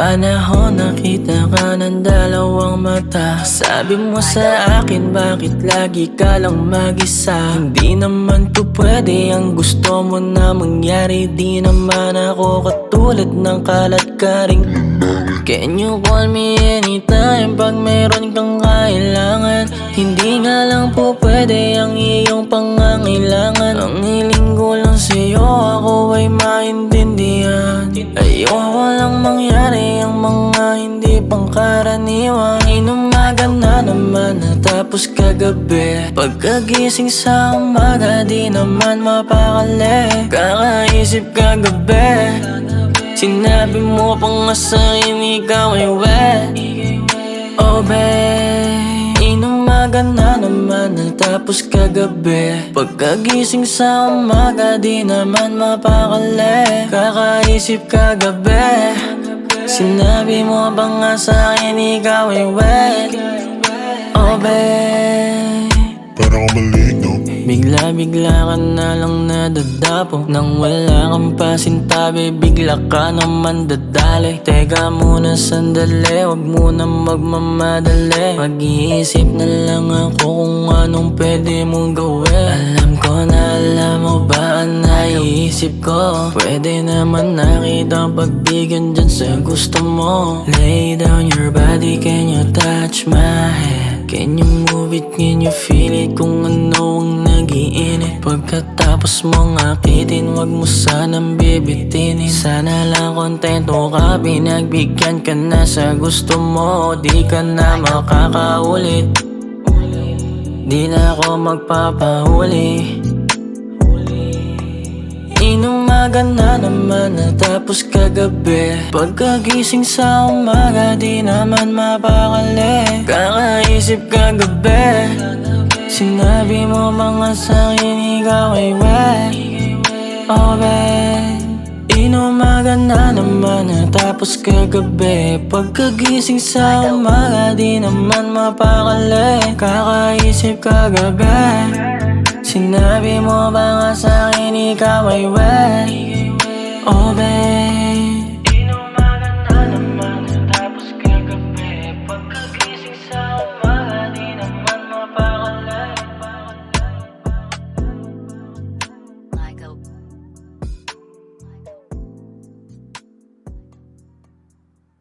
panahon nakita ka ng dalawang mata. Sabi mo sa akin bakit lagi ka lang mag-isa. Hindi naman to pwede ang gusto mo na mangyari. Di naman ako katulad ng kalat ka ring. Can you call me anytime pag mayroon kang kailangan? Hindi nga lang po pwede ang iyong pangangailangan. Ang hiling ko lang sa'yo ako ay maintindihan. Ayoko lang mangyari ang mga hindi pangkaraniwan. Inumaga na naman natapos kagabi. Pagkagising sa umaga di naman mapakali. Kakaisip kagabi, sinabi mo pa nga sa'kin ikaw ay wet. Oh babe, inumaga na naman natapos kagabi. Pagkagising sa umaga di naman mapakali. Kakaisip kagabi, sinabi mo ba nga sa'kin ikaw ay wet. Oh babe, parang ako malinaw. bigla-bigla ka na lang nadadapo. Nang wala kang pasintabi, bigla ka naman dadali. Teka muna sandali, wag muna magmamadali. Mag-iisip na lang ako kung anong pwede mong gawin. Alam ko na alam mo ba ang naiisip ko. Pwede naman nakita pagbigyan dyan sa gusto mo. Lay down your body, can you touch my head? Can you move it, can you feel it? Kung ano ang nag-iinit. Pagkatapos mong akitin, wag mo sanang bibitinin. Sana lang kontento ka, pinagbigyan ka na sa gusto mo. Di ka na makakaulit, di na ako magpapahuli. Inumaga na naman natapos kagabi. Pagkagising sa umaga di naman mapakali. Kakaisip kagabi, sinabi mo ba nga sa'kin ikaw ay wet. Oh babe, inumaga na naman natapos kagabi. Pagkagising sa umaga di naman mapakali. Kakaisip kagabi, sinabi mo ba nga sa'kin ikaw ay wet. Oh babe,